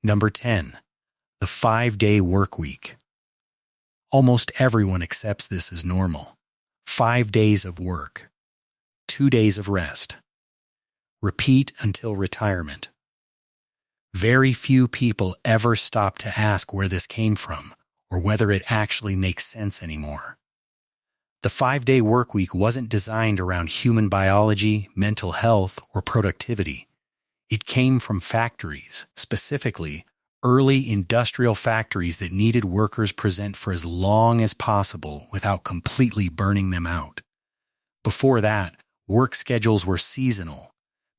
Number 10. The 5-day work week. Almost everyone accepts this as normal. 5 days of work, 2 days of rest. Repeat until retirement. Very few people ever stop to ask where this came from or whether it actually makes sense anymore. The 5-day work week wasn't designed around human biology, mental health, or productivity. It came from factories, specifically early industrial factories that needed workers present for as long as possible without completely burning them out. Before that, work schedules were seasonal.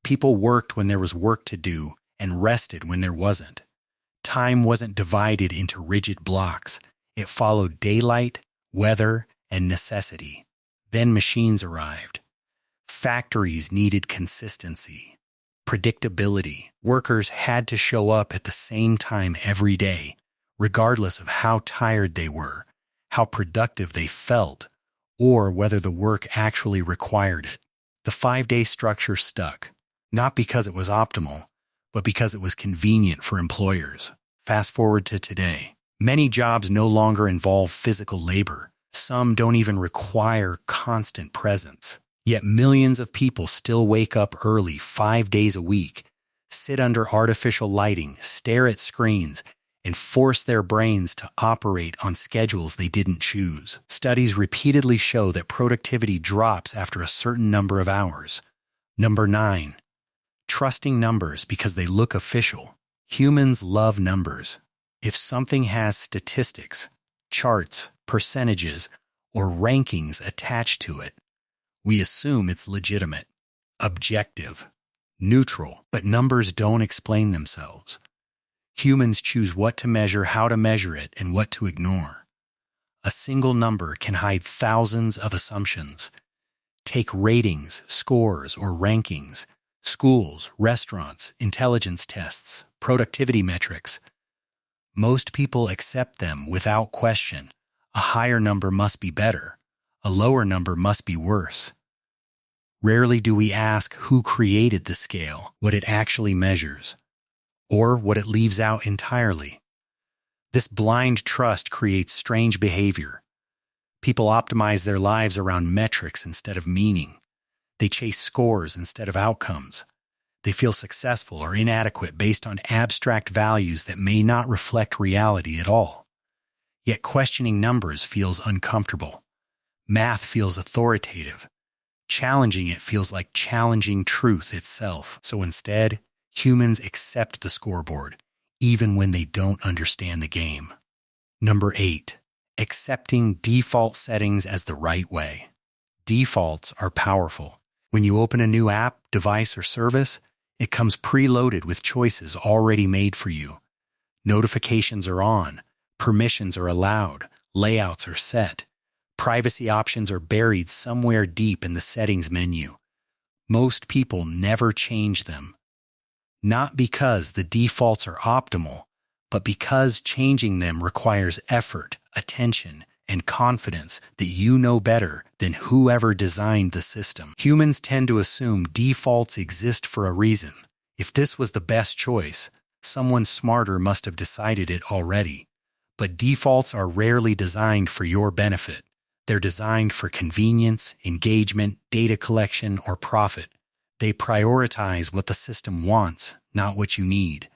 People worked when there was work to do and rested when there wasn't. Time wasn't divided into rigid blocks. It followed daylight, weather, and necessity. Then machines arrived. Factories needed consistency, predictability. Workers had to show up at the same time every day, regardless of how tired they were, how productive they felt, or whether the work actually required it. The 5-day structure stuck, not because it was optimal, but because it was convenient for employers. Fast forward to today. Many jobs no longer involve physical labor. Some don't even require constant presence. Yet millions of people still wake up early 5 days a week, sit under artificial lighting, stare at screens, and force their brains to operate on schedules they didn't choose. Studies repeatedly show that productivity drops after a certain number of hours. Number 9. Trusting numbers because they look official. Humans love numbers. If something has statistics, charts, percentages, or rankings attached to it, we assume it's legitimate, objective, neutral, but numbers don't explain themselves. Humans choose what to measure, how to measure it, and what to ignore. A single number can hide thousands of assumptions. Take ratings, scores, or rankings, schools, restaurants, intelligence tests, productivity metrics. Most people accept them without question. A higher number must be better. A lower number must be worse. Rarely do we ask who created the scale, what it actually measures, or what it leaves out entirely. This blind trust creates strange behavior. People optimize their lives around metrics instead of meaning. They chase scores instead of outcomes. They feel successful or inadequate based on abstract values that may not reflect reality at all. Yet questioning numbers feels uncomfortable. Math feels authoritative. Challenging it feels like challenging truth itself. So instead, humans accept the scoreboard, even when they don't understand the game. Number 8. Accepting default settings as the right way. Defaults are powerful. When you open a new app, device, or service, it comes preloaded with choices already made for you. Notifications are on, permissions are allowed, layouts are set. Privacy options are buried somewhere deep in the settings menu. Most people never change them. Not because the defaults are optimal, but because changing them requires effort, attention, and confidence that you know better than whoever designed the system. Humans tend to assume defaults exist for a reason. If this was the best choice, someone smarter must have decided it already. But defaults are rarely designed for your benefit. They're designed for convenience, engagement, data collection, or profit. They prioritize what the system wants, not what you need.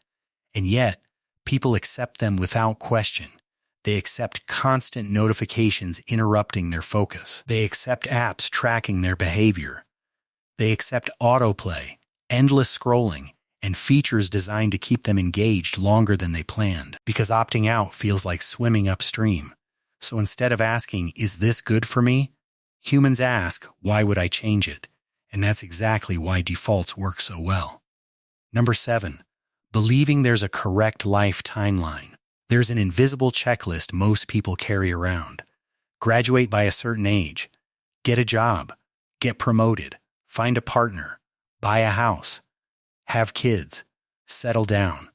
And yet, people accept them without question. They accept constant notifications interrupting their focus. They accept apps tracking their behavior. They accept autoplay, endless scrolling, and features designed to keep them engaged longer than they planned, because opting out feels like swimming upstream. So instead of asking, "Is this good for me?" humans ask, "Why would I change it?" And that's exactly why defaults work so well. Number 7, believing there's a correct life timeline. There's an invisible checklist most people carry around. Graduate by a certain age. Get a job. Get promoted. Find a partner. Buy a house. Have kids. Settle down.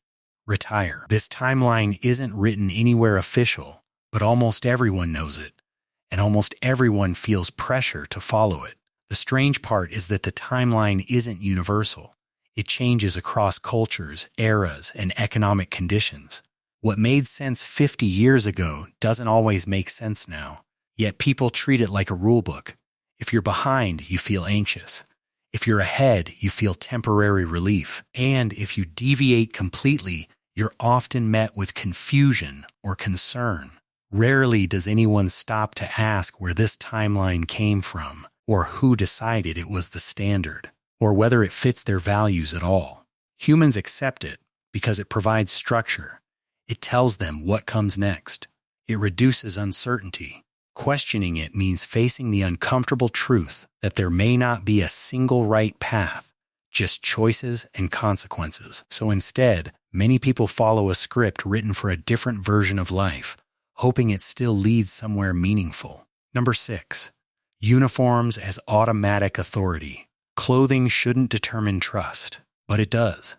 Retire. This timeline isn't written anywhere official, but almost everyone knows it, and almost everyone feels pressure to follow it. The strange part is that the timeline isn't universal. It changes across cultures, eras, and economic conditions. What made sense 50 years ago doesn't always make sense now, yet people treat it like a rulebook. If you're behind, you feel anxious. If you're ahead, you feel temporary relief. And if you deviate completely, you're often met with confusion or concern. Rarely does anyone stop to ask where this timeline came from, or who decided it was the standard, or whether it fits their values at all. Humans accept it because it provides structure. It tells them what comes next. It reduces uncertainty. Questioning it means facing the uncomfortable truth that there may not be a single right path, just choices and consequences. So instead, many people follow a script written for a different version of life, hoping it still leads somewhere meaningful. Number 6, uniforms as automatic authority. Clothing shouldn't determine trust, but it does.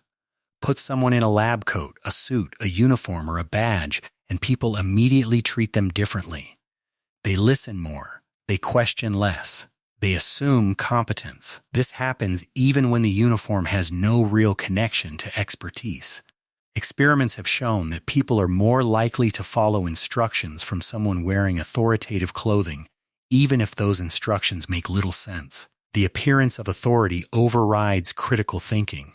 Put someone in a lab coat, a suit, a uniform, or a badge, and people immediately treat them differently. They listen more. They question less. They assume competence. This happens even when the uniform has no real connection to expertise. Experiments have shown that people are more likely to follow instructions from someone wearing authoritative clothing, even if those instructions make little sense. The appearance of authority overrides critical thinking.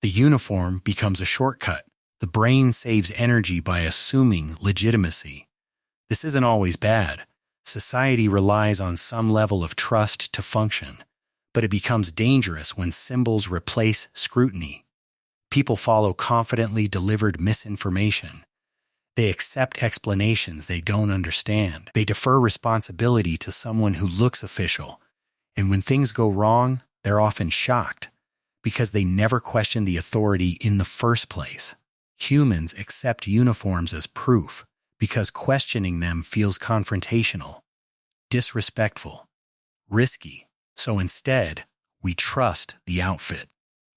The uniform becomes a shortcut. The brain saves energy by assuming legitimacy. This isn't always bad. Society relies on some level of trust to function, but it becomes dangerous when symbols replace scrutiny. People follow confidently delivered misinformation. They accept explanations they don't understand. They defer responsibility to someone who looks official. And when things go wrong, they're often shocked because they never questioned the authority in the first place. Humans accept uniforms as proof because questioning them feels confrontational, disrespectful, risky. So instead, we trust the outfit.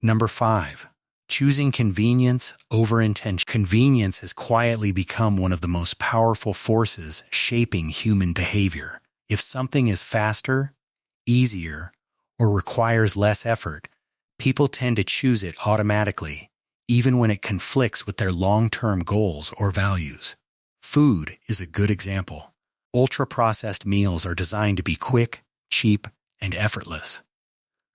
Number 5, choosing convenience over intention. Convenience has quietly become one of the most powerful forces shaping human behavior. If something is faster, easier, or requires less effort, people tend to choose it automatically, even when it conflicts with their long-term goals or values. Food is a good example. Ultra-processed meals are designed to be quick, cheap, and effortless.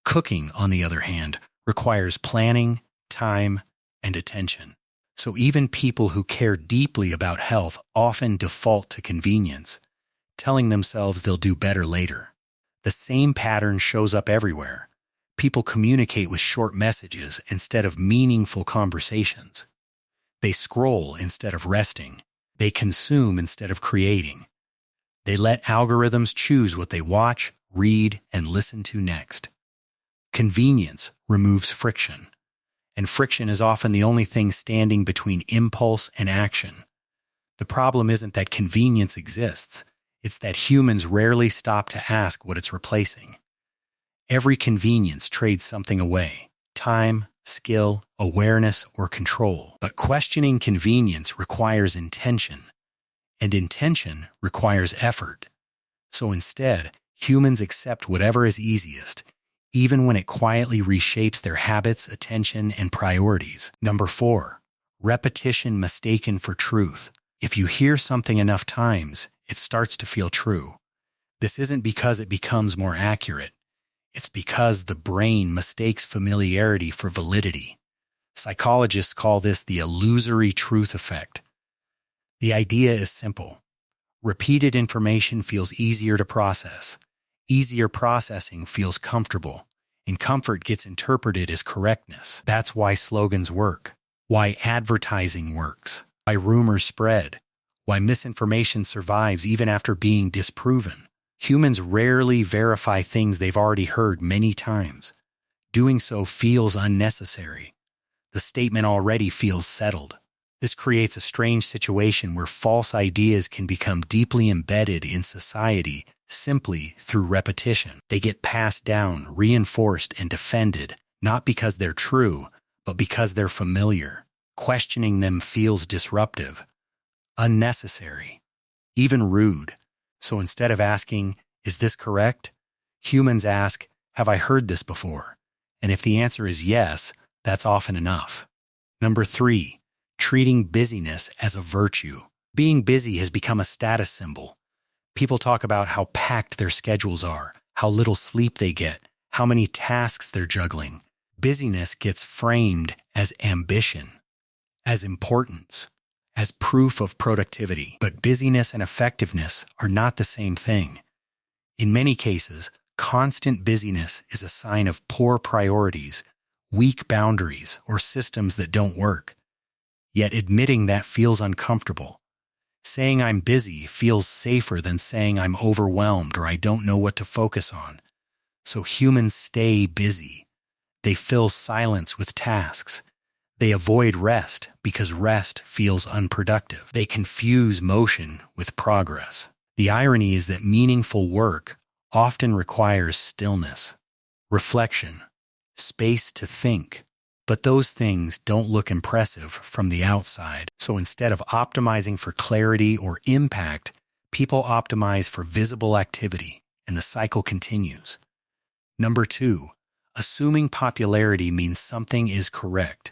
Cooking, on the other hand, requires planning, time, and attention. So even people who care deeply about health often default to convenience, telling themselves they'll do better later. The same pattern shows up everywhere. People communicate with short messages instead of meaningful conversations. They scroll instead of resting. They consume instead of creating. They let algorithms choose what they watch, read, and listen to next. Convenience removes friction, and friction is often the only thing standing between impulse and action. The problem isn't that convenience exists, it's that humans rarely stop to ask what it's replacing. Every convenience trades something away: time, skill, awareness, or control. But questioning convenience requires intention, and intention requires effort. So instead, humans accept whatever is easiest, even when it quietly reshapes their habits, attention, and priorities. Number 4, repetition mistaken for truth. If you hear something enough times, it starts to feel true. This isn't because it becomes more accurate. It's because the brain mistakes familiarity for validity. Psychologists call this the illusory truth effect. The idea is simple. Repeated information feels easier to process. Easier processing feels comfortable, and comfort gets interpreted as correctness. That's why slogans work, why advertising works, why rumors spread, why misinformation survives even after being disproven. Humans rarely verify things they've already heard many times. Doing so feels unnecessary. The statement already feels settled. This creates a strange situation where false ideas can become deeply embedded in society simply through repetition. They get passed down, reinforced, and defended, not because they're true, but because they're familiar. Questioning them feels disruptive, unnecessary, even rude. So instead of asking, "Is this correct?" humans ask, "Have I heard this before?" And if the answer is yes, That's often enough. Number 3, treating busyness as a virtue. Being busy has become a status symbol. People talk about how packed their schedules are, how little sleep they get, how many tasks they're juggling. Busyness gets framed as ambition, as importance, as proof of productivity. But busyness and effectiveness are not the same thing. In many cases, constant busyness is a sign of poor priorities, weak boundaries, or systems that don't work. Yet admitting that feels uncomfortable. Saying I'm busy feels safer than saying I'm overwhelmed or I don't know what to focus on. So humans stay busy. They fill silence with tasks. They avoid rest because rest feels unproductive. They confuse motion with progress. The irony is that meaningful work often requires stillness, reflection, space to think. But those things don't look impressive from the outside. So instead of optimizing for clarity or impact, people optimize for visible activity, and the cycle continues. Number 2, assuming popularity means something is correct.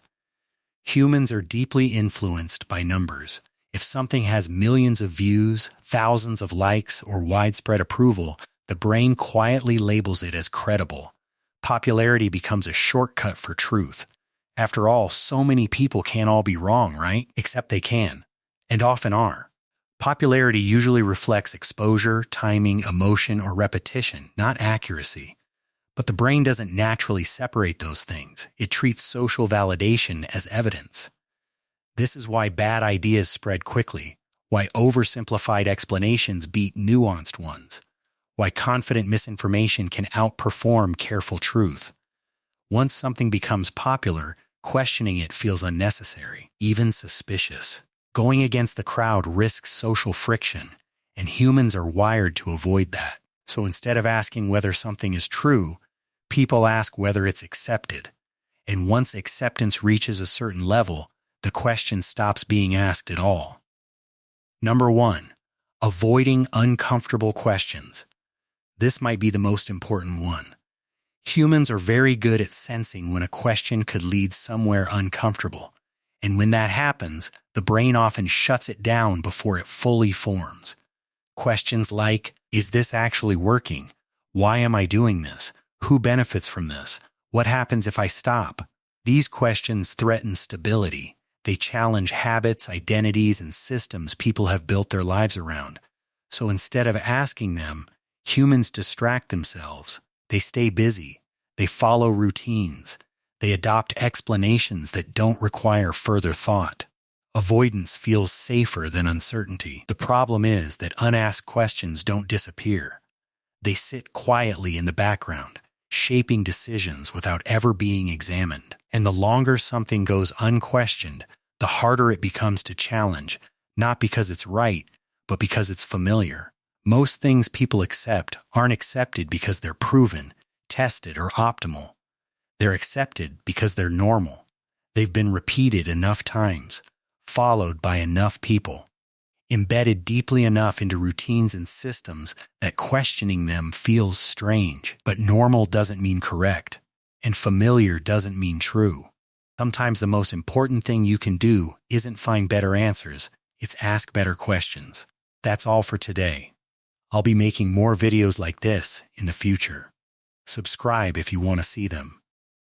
Humans are deeply influenced by numbers. If something has millions of views, thousands of likes, or widespread approval, the brain quietly labels it as credible. Popularity becomes a shortcut for truth. After all, so many people can't all be wrong, right? Except they can, and often are. Popularity usually reflects exposure, timing, emotion, or repetition, not accuracy. But the brain doesn't naturally separate those things. It treats social validation as evidence. This is why bad ideas spread quickly, why oversimplified explanations beat nuanced ones, why confident misinformation can outperform careful truth. Once something becomes popular, questioning it feels unnecessary, even suspicious. Going against the crowd risks social friction, and humans are wired to avoid that. So instead of asking whether something is true, people ask whether it's accepted. And once acceptance reaches a certain level, the question stops being asked at all. Number 1, avoiding uncomfortable questions. This might be the most important one. Humans are very good at sensing when a question could lead somewhere uncomfortable. And when that happens, the brain often shuts it down before it fully forms. Questions like, is this actually working? Why am I doing this? Who benefits from this? What happens if I stop? These questions threaten stability. They challenge habits, identities, and systems people have built their lives around. So instead of asking them, humans distract themselves. They stay busy. They follow routines. They adopt explanations that don't require further thought. Avoidance feels safer than uncertainty. The problem is that unasked questions don't disappear. They sit quietly in the background, shaping decisions without ever being examined. And the longer something goes unquestioned, the harder it becomes to challenge, not because it's right, but because it's familiar. Most things people accept aren't accepted because they're proven, tested, or optimal. They're accepted because they're normal. They've been repeated enough times, followed by enough people, embedded deeply enough into routines and systems that questioning them feels strange. But normal doesn't mean correct, and familiar doesn't mean true. Sometimes the most important thing you can do isn't find better answers, it's ask better questions. That's all for today. I'll be making more videos like this in the future. Subscribe if you want to see them.